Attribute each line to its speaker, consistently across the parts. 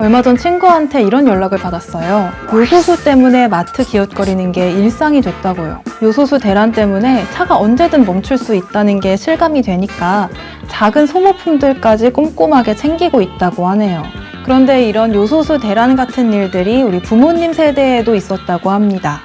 Speaker 1: 얼마 전 친구한테 이런 연락을 받았어요. 요소수 때문에 마트 기웃거리는 게 일상이 됐다고요. 요소수 대란 때문에 차가 언제든 멈출 수 있다는 게 실감이 되니까 작은 소모품들까지 꼼꼼하게 챙기고 있다고 하네요. 그런데 이런 요소수 대란 같은 일들이 우리 부모님 세대에도 있었다고 합니다.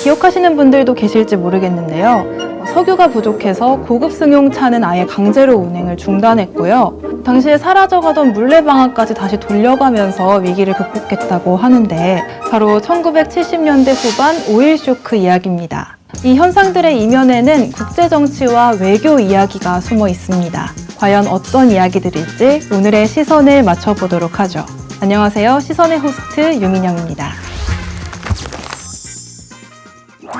Speaker 1: 기억하시는 분들도 계실지 모르겠는데요. 석유가 부족해서 고급 승용차는 아예 강제로 운행을 중단했고요. 당시에 사라져가던 물레방아까지 다시 돌려가면서 위기를 극복했다고 하는데 바로 1970년대 후반 오일 쇼크 이야기입니다. 이 현상들의 이면에는 국제정치와 외교 이야기가 숨어 있습니다. 과연 어떤 이야기들일지 오늘의 시선을 맞춰보도록 하죠. 안녕하세요. 시선의 호스트 유민영입니다.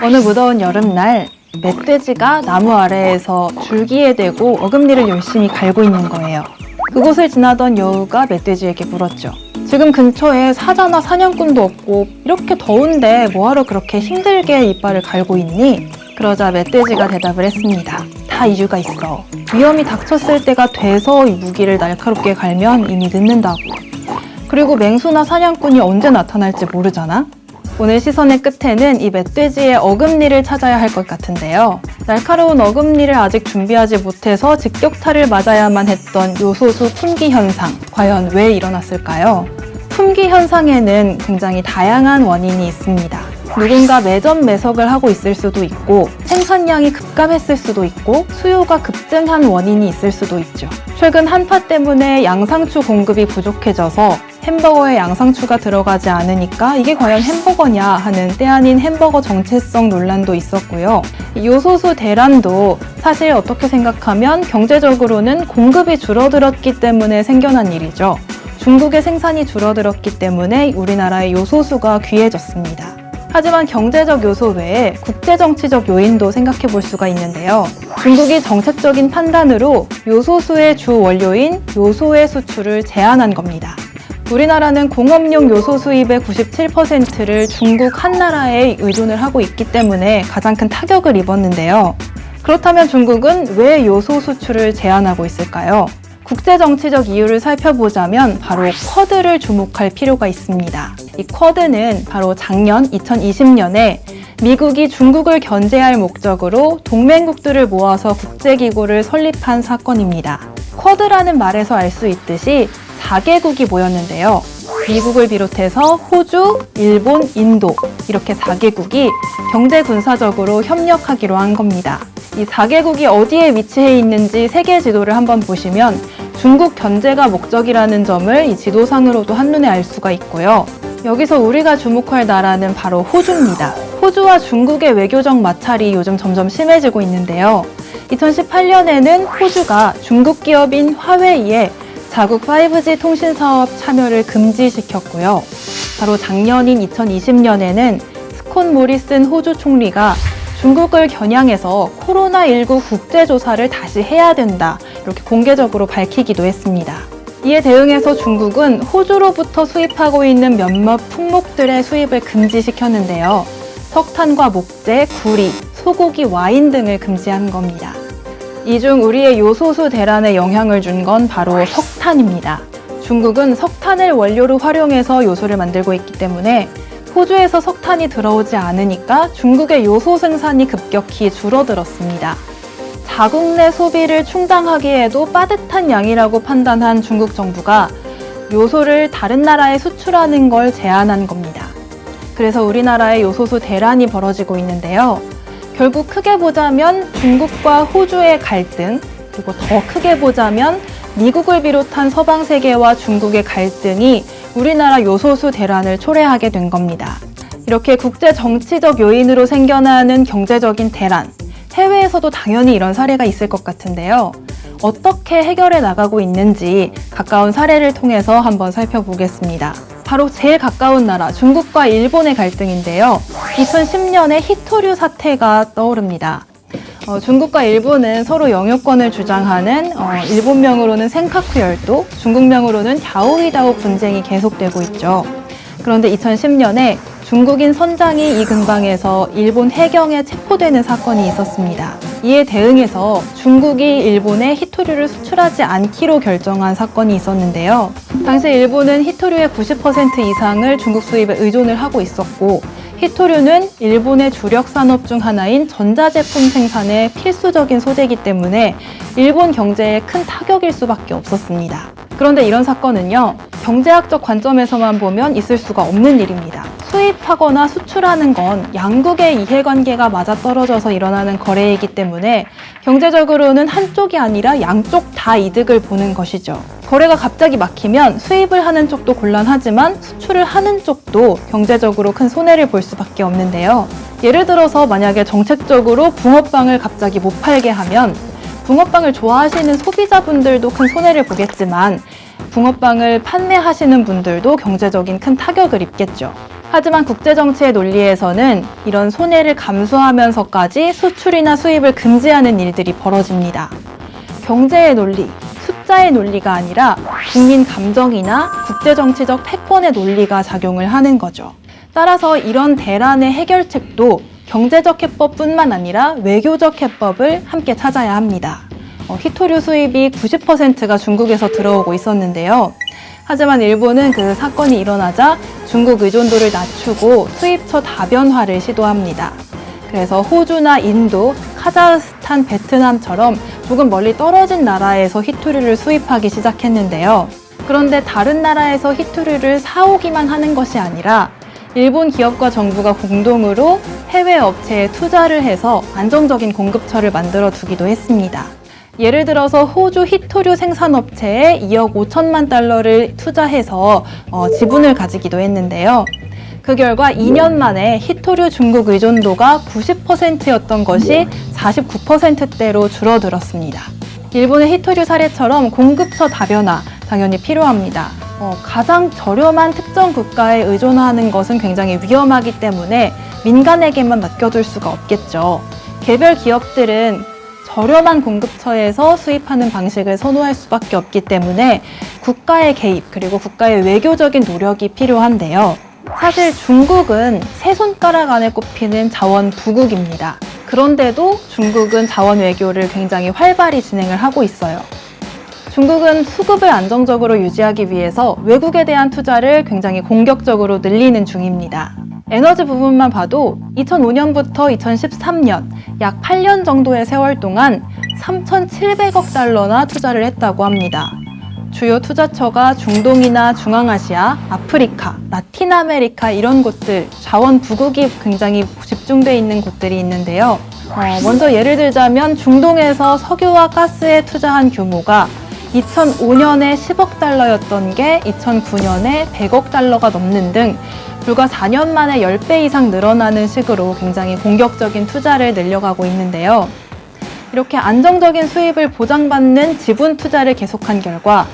Speaker 1: 어느 무더운 여름날 멧돼지가 나무 아래에서 줄기에 대고 어금니를 열심히 갈고 있는 거예요. 그곳을 지나던 여우가 멧돼지에게 물었죠. 지금 근처에 사자나 사냥꾼도 없고 이렇게 더운데 뭐하러 그렇게 힘들게 이빨을 갈고 있니? 그러자 멧돼지가 대답을 했습니다. 다 이유가 있어. 위험이 닥쳤을 때가 돼서 이 무기를 날카롭게 갈면 이미 늦는다고. 그리고 맹수나 사냥꾼이 언제 나타날지 모르잖아? 오늘 시선의 끝에는 이 멧돼지의 어금니를 찾아야 할 것 같은데요. 날카로운 어금니를 아직 준비하지 못해서 직격탄을 맞아야만 했던 요소수 품귀 현상, 과연 왜 일어났을까요? 품귀 현상에는 굉장히 다양한 원인이 있습니다. 누군가 매점 매석을 하고 있을 수도 있고 생산량이 급감했을 수도 있고 수요가 급증한 원인이 있을 수도 있죠. 최근 한파 때문에 양상추 공급이 부족해져서 햄버거에 양상추가 들어가지 않으니까 이게 과연 햄버거냐 하는 때 아닌 햄버거 정체성 논란도 있었고요. 요소수 대란도 사실 어떻게 생각하면 경제적으로는 공급이 줄어들었기 때문에 생겨난 일이죠. 중국의 생산이 줄어들었기 때문에 우리나라의 요소수가 귀해졌습니다. 하지만 경제적 요소 외에 국제정치적 요인도 생각해 볼 수가 있는데요. 중국이 정책적인 판단으로 요소수의 주 원료인 요소의 수출을 제한한 겁니다. 우리나라는 공업용 요소 수입의 97%를 중국 한 나라에 의존을 하고 있기 때문에 가장 큰 타격을 입었는데요. 그렇다면 중국은 왜 요소 수출을 제한하고 있을까요? 국제정치적 이유를 살펴보자면 바로 쿼드를 주목할 필요가 있습니다. 이 쿼드는 바로 작년 2020년에 미국이 중국을 견제할 목적으로 동맹국들을 모아서 국제기구를 설립한 사건입니다. 쿼드라는 말에서 알 수 있듯이 4개국이 모였는데요. 미국을 비롯해서 호주, 일본, 인도 이렇게 4개국이 경제 군사적으로 협력하기로 한 겁니다. 이 4개국이 어디에 위치해 있는지 세계 지도를 한번 보시면 중국 견제가 목적이라는 점을 이 지도상으로도 한눈에 알 수가 있고요. 여기서 우리가 주목할 나라는 바로 호주입니다. 호주와 중국의 외교적 마찰이 요즘 점점 심해지고 있는데요. 2018년에는 호주가 중국 기업인 화웨이에 자국 5G 통신 사업 참여를 금지시켰고요. 바로 작년인 2020년에는 스콧 모리슨 호주 총리가 중국을 겨냥해서 코로나19 국제조사를 다시 해야 된다 이렇게 공개적으로 밝히기도 했습니다. 이에 대응해서 중국은 호주로부터 수입하고 있는 몇몇 품목들의 수입을 금지시켰는데요. 석탄과 목재, 구리, 소고기, 와인 등을 금지한 겁니다. 이 중 우리의 요소수 대란에 영향을 준 건 바로 석탄입니다. 중국은 석탄을 원료로 활용해서 요소를 만들고 있기 때문에 호주에서 석탄이 들어오지 않으니까 중국의 요소 생산이 급격히 줄어들었습니다. 자국 내 소비를 충당하기에도 빠듯한 양이라고 판단한 중국 정부가 요소를 다른 나라에 수출하는 걸 제한한 겁니다. 그래서 우리나라의 요소수 대란이 벌어지고 있는데요. 결국 크게 보자면 중국과 호주의 갈등, 그리고 더 크게 보자면 미국을 비롯한 서방 세계와 중국의 갈등이 우리나라 요소수 대란을 초래하게 된 겁니다. 이렇게 국제 정치적 요인으로 생겨나는 경제적인 대란, 해외에서도 당연히 이런 사례가 있을 것 같은데요. 어떻게 해결해 나가고 있는지 가까운 사례를 통해서 한번 살펴보겠습니다. 바로 제일 가까운 나라 중국과 일본의 갈등인데요. 2010년에 히토류 사태가 떠오릅니다. 중국과 일본은 서로 영유권을 주장하는 일본명으로는 센카쿠 열도, 중국명으로는 갸오위다오 분쟁이 계속되고 있죠. 그런데 2010년에 중국인 선장이 이 근방에서 일본 해경에 체포되는 사건이 있었습니다. 이에 대응해서 중국이 일본에 히토류를 수출하지 않기로 결정한 사건이 있었는데요. 당시 일본은 히토류의 90% 이상을 중국 수입에 의존을 하고 있었고, 히토류는 일본의 주력 산업 중 하나인 전자제품 생산에 필수적인 소재이기 때문에 일본 경제에 큰 타격일 수밖에 없었습니다. 그런데 이런 사건은요, 경제학적 관점에서만 보면 있을 수가 없는 일입니다. 수입하거나 수출하는 건 양국의 이해관계가 맞아떨어져서 일어나는 거래이기 때문에 경제적으로는 한쪽이 아니라 양쪽 다 이득을 보는 것이죠. 거래가 갑자기 막히면 수입을 하는 쪽도 곤란하지만 수출을 하는 쪽도 경제적으로 큰 손해를 볼 수밖에 없는데요. 예를 들어서 만약에 정책적으로 붕어빵을 갑자기 못 팔게 하면 붕어빵을 좋아하시는 소비자분들도 큰 손해를 보겠지만 붕어빵을 판매하시는 분들도 경제적인 큰 타격을 입겠죠. 하지만 국제정치의 논리에서는 이런 손해를 감수하면서까지 수출이나 수입을 금지하는 일들이 벌어집니다. 경제의 논리, 숫자의 논리가 아니라 국민 감정이나 국제정치적 패권의 논리가 작용을 하는 거죠. 따라서 이런 대란의 해결책도 경제적 해법뿐만 아니라 외교적 해법을 함께 찾아야 합니다. 히토류 수입이 90%가 중국에서 들어오고 있었는데요. 하지만 일본은 그 사건이 일어나자 중국 의존도를 낮추고 수입처 다변화를 시도합니다. 그래서 호주나 인도, 카자흐스탄, 베트남처럼 조금 멀리 떨어진 나라에서 히토류를 수입하기 시작했는데요. 그런데 다른 나라에서 히토류를 사오기만 하는 것이 아니라 일본 기업과 정부가 공동으로 해외 업체에 투자를 해서 안정적인 공급처를 만들어 두기도 했습니다. 예를 들어서 호주 히토류 생산업체에 2억 5천만 달러를 투자해서 지분을 가지기도 했는데요. 그 결과 2년 만에 히토류 중국 의존도가 90%였던 것이 49%대로 줄어들었습니다. 일본의 히토류 사례처럼 공급처 다변화 당연히 필요합니다. 가장 저렴한 특정 국가에 의존하는 것은 굉장히 위험하기 때문에 민간에게만 맡겨둘 수가 없겠죠. 개별 기업들은 저렴한 공급처에서 수입하는 방식을 선호할 수밖에 없기 때문에 국가의 개입 그리고 국가의 외교적인 노력이 필요한데요. 사실 중국은 세 손가락 안에 꼽히는 자원 부국입니다. 그런데도 중국은 자원 외교를 굉장히 활발히 진행을 하고 있어요. 중국은 수급을 안정적으로 유지하기 위해서 외국에 대한 투자를 굉장히 공격적으로 늘리는 중입니다. 에너지 부분만 봐도 2005년부터 2013년 약 8년 정도의 세월 동안 3,700억 달러나 투자를 했다고 합니다. 주요 투자처가 중동이나 중앙아시아, 아프리카, 라틴 아메리카 이런 곳들, 자원 부국이 굉장히 집중되어 있는 곳들이 있는데요. 먼저 예를 들자면 중동에서 석유와 가스에 투자한 규모가 2005년에 10억 달러였던 게 2009년에 100억 달러가 넘는 등 불과 4년 만에 10배 이상 늘어나는 식으로 굉장히 공격적인 투자를 늘려가고 있는데요. 이렇게 안정적인 수입을 보장받는 지분 투자를 계속한 결과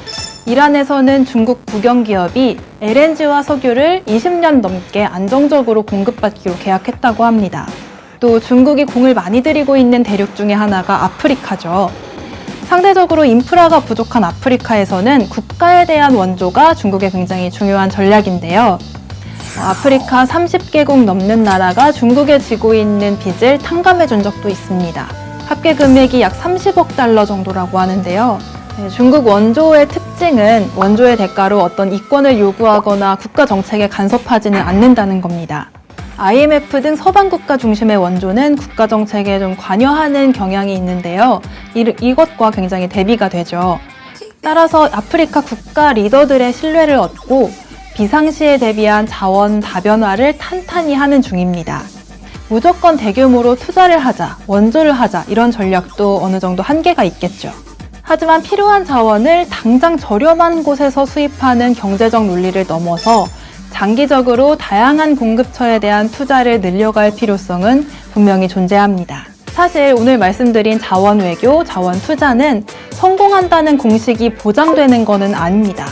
Speaker 1: 이란에서는 중국 국영기업이 LNG와 석유를 20년 넘게 안정적으로 공급받기로 계약했다고 합니다. 또 중국이 공을 많이 들이고 있는 대륙 중에 하나가 아프리카죠. 상대적으로 인프라가 부족한 아프리카에서는 국가에 대한 원조가 중국의 굉장히 중요한 전략인데요. 아프리카 30개국 넘는 나라가 중국에 지고 있는 빚을 탕감해 준 적도 있습니다. 합계 금액이 약 30억 달러 정도라고 하는데요. 중국 원조의 특징은 원조의 대가로 어떤 이권을 요구하거나 국가 정책에 간섭하지는 않는다는 겁니다. IMF 등 서방 국가 중심의 원조는 국가 정책에 좀 관여하는 경향이 있는데요. 이것과 굉장히 대비가 되죠. 따라서 아프리카 국가 리더들의 신뢰를 얻고 비상시에 대비한 자원 다변화를 탄탄히 하는 중입니다. 무조건 대규모로 투자를 하자, 원조를 하자 이런 전략도 어느 정도 한계가 있겠죠. 하지만 필요한 자원을 당장 저렴한 곳에서 수입하는 경제적 논리를 넘어서 장기적으로 다양한 공급처에 대한 투자를 늘려갈 필요성은 분명히 존재합니다. 사실 오늘 말씀드린 자원 외교, 자원 투자는 성공한다는 공식이 보장되는 것은 아닙니다.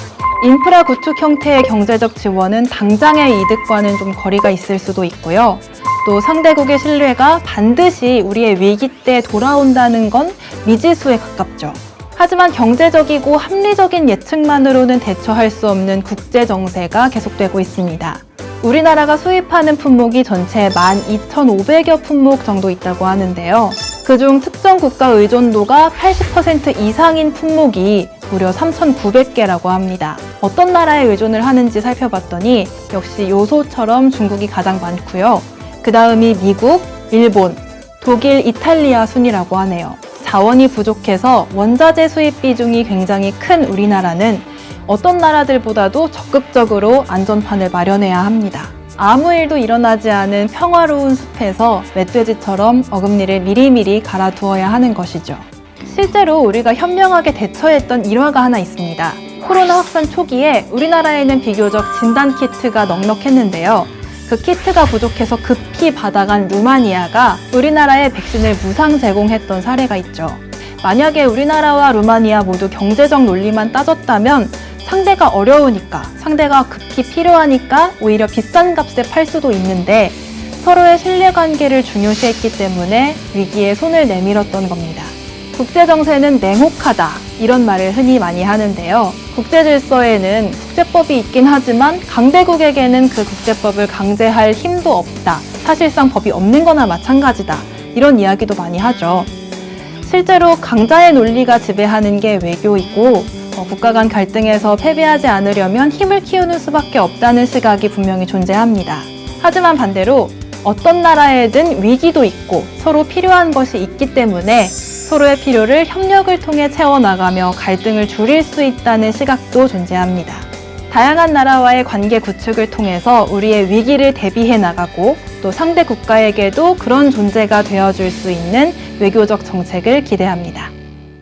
Speaker 1: 인프라 구축 형태의 경제적 지원은 당장의 이득과는 좀 거리가 있을 수도 있고요. 또 상대국의 신뢰가 반드시 우리의 위기 때 돌아온다는 건 미지수에 가깝죠. 하지만 경제적이고 합리적인 예측만으로는 대처할 수 없는 국제 정세가 계속되고 있습니다. 우리나라가 수입하는 품목이 전체 12,500여 품목 정도 있다고 하는데요. 그중 특정 국가 의존도가 80% 이상인 품목이 무려 3,900개라고 합니다. 어떤 나라에 의존을 하는지 살펴봤더니 역시 요소처럼 중국이 가장 많고요. 그 다음이 미국, 일본, 독일, 이탈리아 순이라고 하네요. 자원이 부족해서 원자재 수입 비중이 굉장히 큰 우리나라는 어떤 나라들보다도 적극적으로 안전판을 마련해야 합니다. 아무 일도 일어나지 않은 평화로운 숲에서 멧돼지처럼 어금니를 미리미리 갈아두어야 하는 것이죠. 실제로 우리가 현명하게 대처했던 일화가 하나 있습니다. 코로나 확산 초기에 우리나라에는 비교적 진단 키트가 넉넉했는데요. 그 키트가 부족해서 급히 받아간 루마니아가 우리나라에 백신을 무상 제공했던 사례가 있죠. 만약에 우리나라와 루마니아 모두 경제적 논리만 따졌다면 상대가 어려우니까, 상대가 급히 필요하니까 오히려 비싼 값에 팔 수도 있는데 서로의 신뢰관계를 중요시했기 때문에 위기에 손을 내밀었던 겁니다. 국제정세는 냉혹하다, 이런 말을 흔히 많이 하는데요. 국제질서에는 국제법이 있긴 하지만 강대국에게는 그 국제법을 강제할 힘도 없다. 사실상 법이 없는 거나 마찬가지다. 이런 이야기도 많이 하죠. 실제로 강자의 논리가 지배하는 게 외교이고 국가 간 갈등에서 패배하지 않으려면 힘을 키우는 수밖에 없다는 시각이 분명히 존재합니다. 하지만 반대로 어떤 나라에든 위기도 있고 서로 필요한 것이 있기 때문에 서로의 필요를 협력을 통해 채워나가며 갈등을 줄일 수 있다는 시각도 존재합니다. 다양한 나라와의 관계 구축을 통해서 우리의 위기를 대비해 나가고 또 상대 국가에게도 그런 존재가 되어줄 수 있는 외교적 정책을 기대합니다.